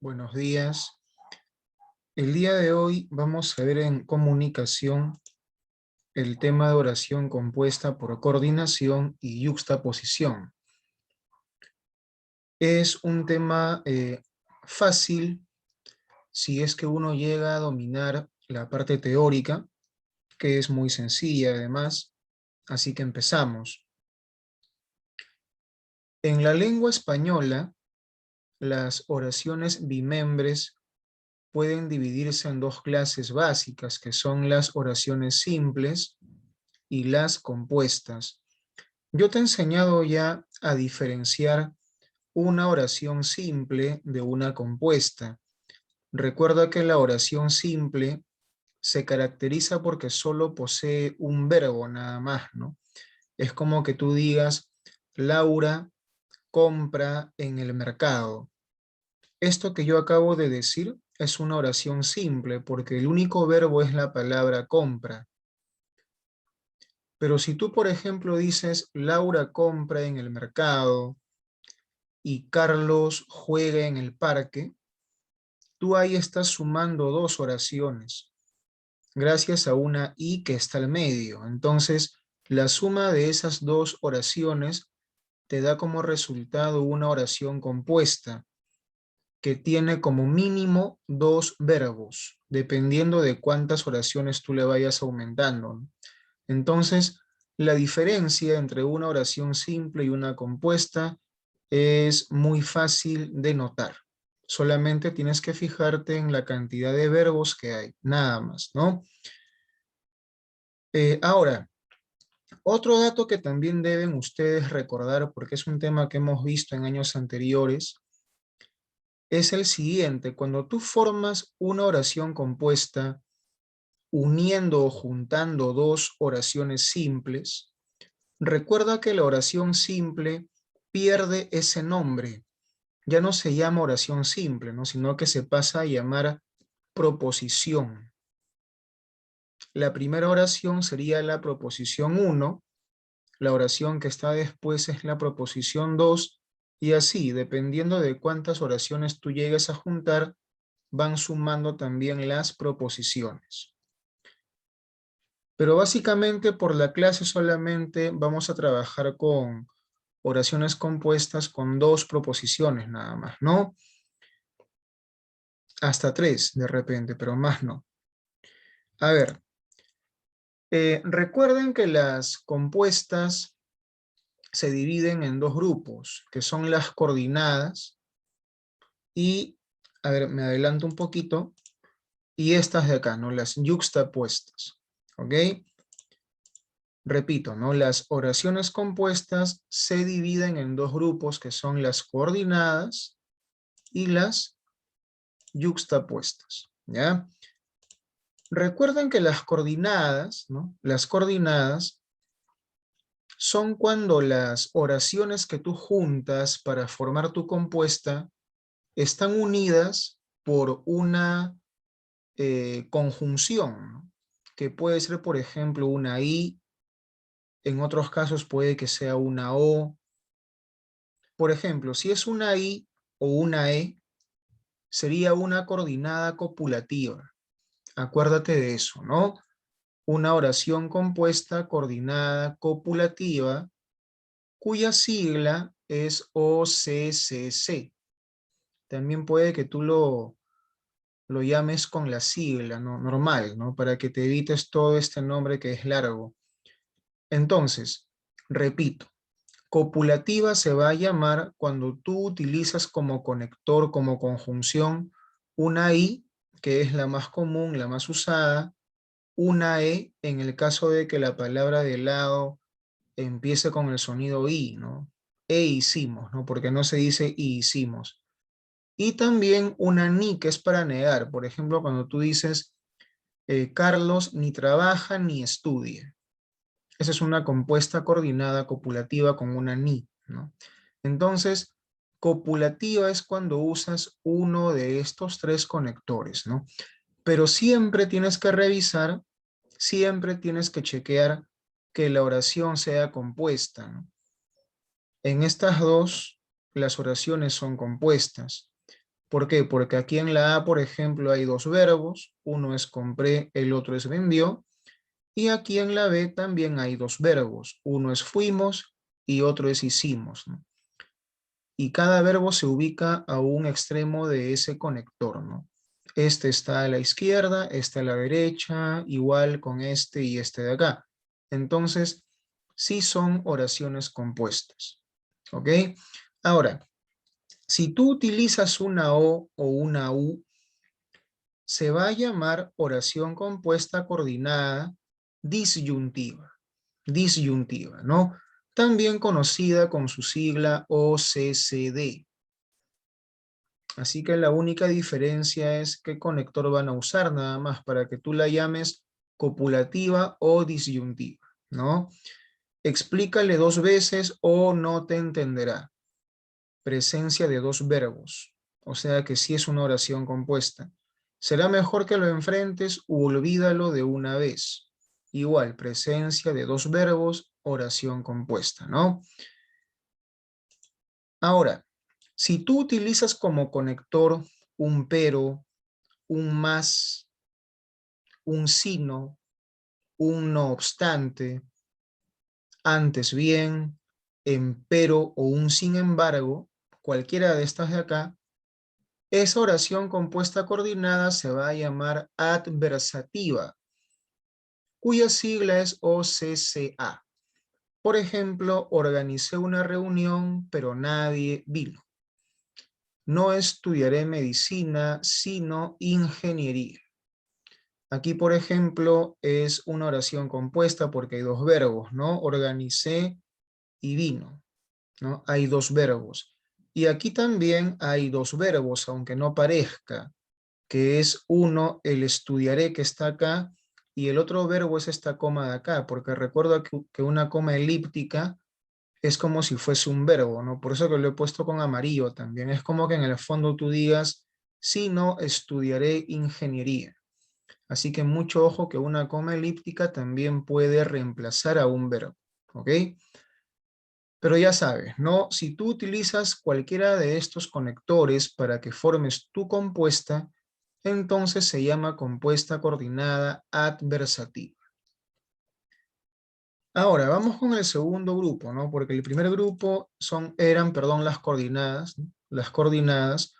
Buenos días. El día de hoy vamos a ver en comunicación el tema de oración compuesta por coordinación y yuxtaposición. Es un tema fácil si es que uno llega a dominar la parte teórica, que es muy sencilla además, así que empezamos. En la lengua española, las oraciones bimembres pueden dividirse en dos clases básicas, que son las oraciones simples y las compuestas. Yo te he enseñado ya a diferenciar una oración simple de una compuesta. Recuerda que la oración simple se caracteriza porque solo posee un verbo nada más, ¿no? Es como que tú digas, Laura compra en el mercado. Esto que yo acabo de decir es una oración simple porque el único verbo es la palabra compra. Pero si tú, por ejemplo, dices Laura compra en el mercado y Carlos juega en el parque, tú ahí estás sumando dos oraciones gracias a una I que está al medio. Entonces, la suma de esas dos oraciones te da como resultado una oración compuesta que tiene como mínimo dos verbos, dependiendo de cuántas oraciones tú le vayas aumentando, ¿no? Entonces, la diferencia entre una oración simple y una compuesta es muy fácil de notar. Solamente tienes que fijarte en la cantidad de verbos que hay, nada más, ¿no? Ahora, otro dato que también deben ustedes recordar, porque es un tema que hemos visto en años anteriores, es el siguiente. Cuando tú formas una oración compuesta uniendo o juntando dos oraciones simples, recuerda que la oración simple pierde ese nombre. Ya no se llama oración simple, ¿no? Sino que se pasa a llamar proposición. La primera oración sería la proposición 1, la oración que está después es la proposición 2, y así, dependiendo de cuántas oraciones tú llegues a juntar, van sumando también las proposiciones. Pero básicamente por la clase solamente vamos a trabajar con oraciones compuestas con dos proposiciones nada más, ¿no? Hasta tres de repente, pero más no. A ver, recuerden que las compuestas se dividen en dos grupos, que son las coordinadas y, a ver, me adelanto un poquito, y estas de acá, ¿no? Las yuxtapuestas, ¿ok? Repito, ¿no? Las oraciones compuestas se dividen en dos grupos que son las coordinadas y las yuxtapuestas, ¿ya? Recuerden que las coordinadas, ¿no? Las coordinadas son cuando las oraciones que tú juntas para formar tu compuesta están unidas por una conjunción, ¿no? Que puede ser, por ejemplo, una I, en otros casos puede que sea una O. Por ejemplo, si es una I o una E, sería una coordinada copulativa. Acuérdate de eso, ¿no? Una oración compuesta coordinada copulativa cuya sigla es OCCC. También puede que tú lo llames con la sigla, ¿no? Normal, ¿no? Para que te evites todo este nombre que es largo. Entonces, repito, copulativa se va a llamar cuando tú utilizas como conector, como conjunción, una I, que es la más común, la más usada, una E en el caso de que la palabra de lado empiece con el sonido I, ¿no? E hicimos, ¿no? Porque no se dice y hicimos. Y también una ni, que es para negar. Por ejemplo, cuando tú dices, Carlos ni trabaja ni estudia. Esa es una compuesta coordinada copulativa con una ni, ¿no? Entonces, copulativa es cuando usas uno de estos tres conectores, ¿no? Pero siempre tienes que revisar, siempre tienes que chequear que la oración sea compuesta, ¿no? En estas dos, las oraciones son compuestas. ¿Por qué? Porque aquí en la A, por ejemplo, hay dos verbos. Uno es compré, el otro es vendió. Y aquí en la B también hay dos verbos. Uno es fuimos y otro es hicimos, ¿no? Y cada verbo se ubica a un extremo de ese conector, ¿no? Este está a la izquierda, este a la derecha, igual con este y este de acá. Entonces, sí son oraciones compuestas, ¿ok? Ahora, si tú utilizas una O o una U, se va a llamar oración compuesta coordinada disyuntiva, ¿no? También conocida con su sigla OCCD. Así que la única diferencia es qué conector van a usar nada más para que tú la llames copulativa o disyuntiva, ¿no? Explícale dos veces o no te entenderá. Presencia de dos verbos, o sea que sí es una oración compuesta. Será mejor que lo enfrentes u olvídalo de una vez. Igual, presencia de dos verbos, oración compuesta, ¿no? Ahora, si tú utilizas como conector un pero, un más, un sino, un no obstante, antes bien, empero o un sin embargo, cualquiera de estas de acá, esa oración compuesta coordinada se va a llamar adversativa, cuya sigla es OCCA. Por ejemplo, organicé una reunión, pero nadie vino. No estudiaré medicina, sino ingeniería. Aquí, por ejemplo, es una oración compuesta porque hay dos verbos, ¿no? Organicé y vino, ¿no? Hay dos verbos. Y aquí también hay dos verbos, aunque no parezca, que es uno, el estudiaré que está acá, y el otro verbo es esta coma de acá, porque recuerda que una coma elíptica es como si fuese un verbo, ¿no? Por eso que lo he puesto con amarillo también. Es como que en el fondo tú digas, si no, estudiaré ingeniería. Así que mucho ojo que una coma elíptica también puede reemplazar a un verbo, ¿ok? Pero ya sabes, ¿no? Si tú utilizas cualquiera de estos conectores para que formes tu compuesta, entonces se llama compuesta coordinada adversativa. Ahora, vamos con el segundo grupo, ¿no? Porque el primer grupo eran, las coordenadas, ¿no? Las coordenadas.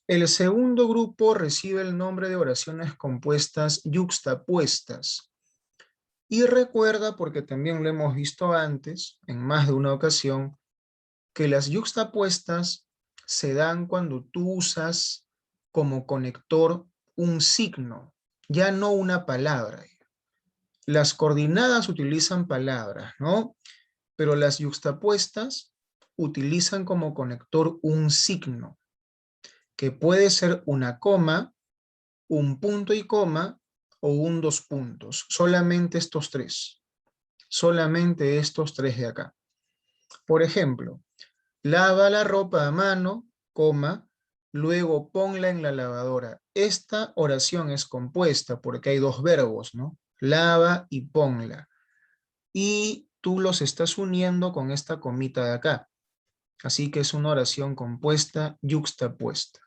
El segundo grupo recibe el nombre de oraciones compuestas yuxtapuestas. Y recuerda, porque también lo hemos visto antes, en más de una ocasión, que las yuxtapuestas se dan cuando tú usas como conector un signo, ya no una palabra. Las coordenadas utilizan palabras, ¿no? Pero las yuxtapuestas utilizan como conector un signo, que puede ser una coma, un punto y coma o un dos puntos. Solamente estos tres. Solamente estos tres de acá. Por ejemplo, lava la ropa a mano, coma, luego ponla en la lavadora. Esta oración es compuesta porque hay dos verbos, ¿no? Lava y ponla. Y tú los estás uniendo con esta comita de acá. Así que es una oración compuesta yuxtapuesta.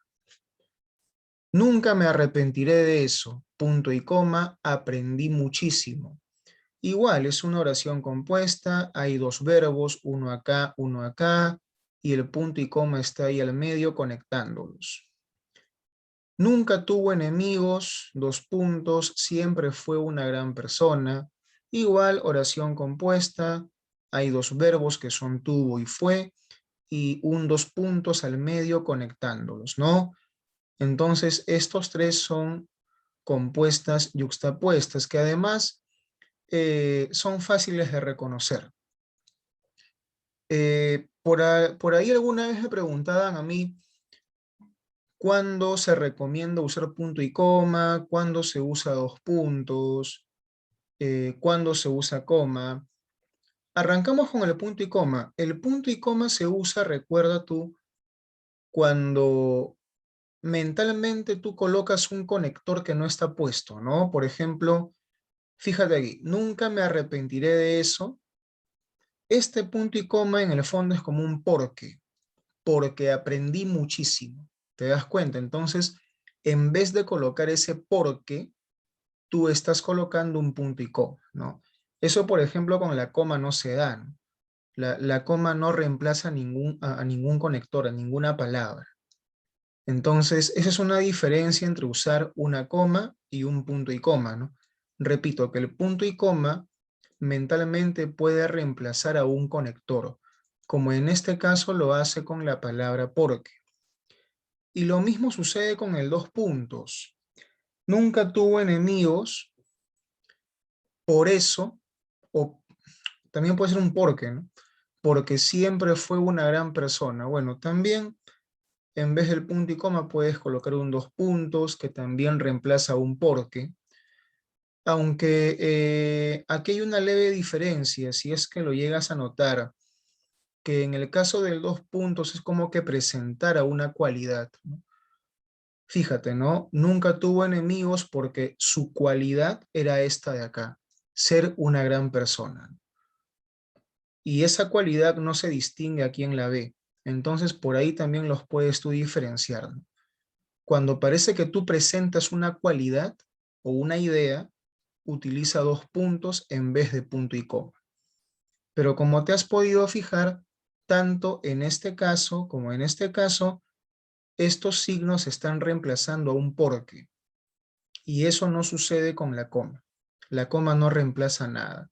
Nunca me arrepentiré de eso. Punto y coma, aprendí muchísimo. Igual, es una oración compuesta, hay dos verbos, uno acá, y el punto y coma está ahí al medio conectándolos. Nunca tuvo enemigos, dos puntos, siempre fue una gran persona. Igual, oración compuesta, hay dos verbos que son tuvo y fue, y un dos puntos al medio conectándolos, ¿no? Entonces, estos tres son compuestas yuxtapuestas, que además son fáciles de reconocer. Por ahí alguna vez me preguntaban a mí cuándo se recomienda usar punto y coma, cuándo se usa dos puntos, cuándo se usa coma. Arrancamos con el punto y coma. El punto y coma se usa, recuerda tú, cuando mentalmente tú colocas un conector que no está puesto, ¿no? Por ejemplo, fíjate aquí, nunca me arrepentiré de eso. Este punto y coma en el fondo es como un porque aprendí muchísimo. ¿Te das cuenta? Entonces, en vez de colocar ese porque, tú estás colocando un punto y coma, ¿no? Eso, por ejemplo, con la coma no se da, ¿no? La coma no reemplaza a ningún conector, a ninguna palabra. Entonces, esa es una diferencia entre usar una coma y un punto y coma, ¿no? Repito, que el punto y coma mentalmente puede reemplazar a un conector, como en este caso lo hace con la palabra porque. Y lo mismo sucede con el dos puntos. Nunca tuvo enemigos, por eso, o también puede ser un porque, ¿no? Porque siempre fue una gran persona. Bueno, también en vez del punto y coma puedes colocar un dos puntos que también reemplaza un porque. Aunque aquí hay una leve diferencia, si es que lo llegas a notar, que en el caso del dos puntos es como que presentara una cualidad, ¿no? Fíjate, ¿no? Nunca tuvo enemigos porque su cualidad era esta de acá, ser una gran persona. Y esa cualidad no se distingue a quien la ve. Entonces, por ahí también los puedes tú diferenciar, ¿no? Cuando parece que tú presentas una cualidad o una idea, utiliza dos puntos en vez de punto y coma. Pero como te has podido fijar, tanto en este caso como en este caso, estos signos están reemplazando a un porque. Y eso no sucede con la coma. La coma no reemplaza nada.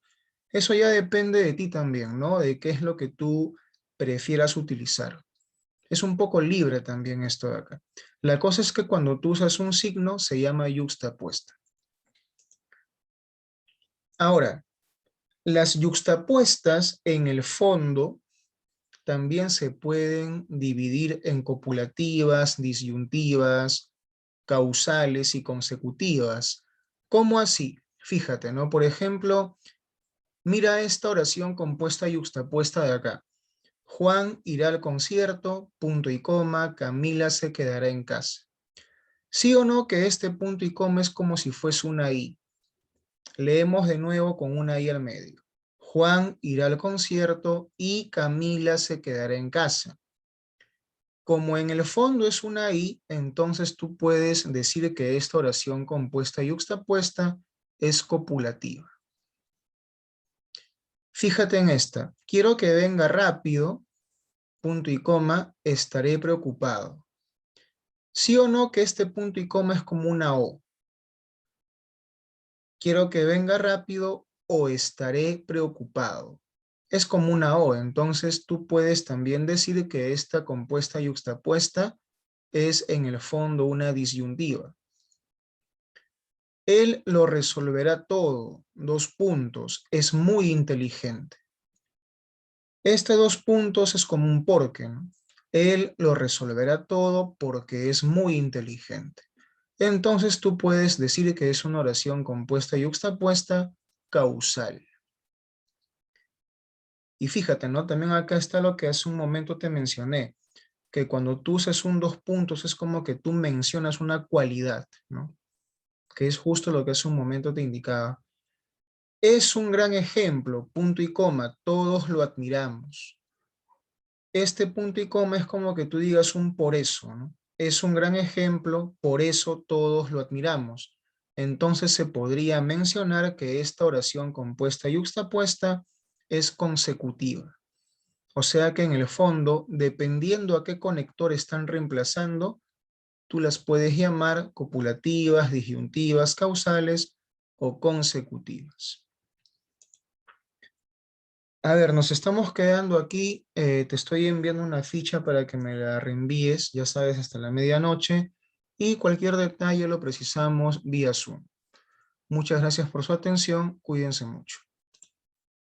Eso ya depende de ti también, ¿no? De qué es lo que tú prefieras utilizar. Es un poco libre también esto de acá. La cosa es que cuando tú usas un signo se llama yuxtapuesta. Ahora, las yuxtapuestas en el fondo también se pueden dividir en copulativas, disyuntivas, causales y consecutivas. ¿Cómo así? Fíjate, ¿no? Por ejemplo, mira esta oración compuesta y yuxtapuesta de acá. Juan irá al concierto, punto y coma, Camila se quedará en casa. ¿Sí o no que este punto y coma es como si fuese una I? Leemos de nuevo con una I al medio. Juan irá al concierto y Camila se quedará en casa. Como en el fondo es una I, entonces tú puedes decir que esta oración compuesta y yuxtapuesta es copulativa. Fíjate en esta. Quiero que venga rápido, punto y coma, estaré preocupado. ¿Sí o no que este punto y coma es como una O? Quiero que venga rápido o estaré preocupado. Es como una O, entonces tú puedes también decir que esta compuesta y yuxtapuesta es en el fondo una disyuntiva. Él lo resolverá todo, dos puntos, es muy inteligente. Este dos puntos es como un porque, ¿no? Él lo resolverá todo porque es muy inteligente. Entonces tú puedes decir que es una oración compuesta y yuxtapuesta causal. Y fíjate, ¿no? También acá está lo que hace un momento te mencioné, que cuando tú usas un dos puntos es como que tú mencionas una cualidad, ¿no? Que es justo lo que hace un momento te indicaba. Es un gran ejemplo, punto y coma, todos lo admiramos. Este punto y coma es como que tú digas un por eso, ¿no? Es un gran ejemplo, por eso todos lo admiramos. Entonces se podría mencionar que esta oración compuesta y yuxtapuesta es consecutiva. O sea que en el fondo, dependiendo a qué conector están reemplazando, tú las puedes llamar copulativas, disyuntivas, causales o consecutivas. A ver, nos estamos quedando aquí. Te estoy enviando una ficha para que me la reenvíes, ya sabes, hasta la medianoche. Y cualquier detalle lo precisamos vía Zoom. Muchas gracias por su atención. Cuídense mucho.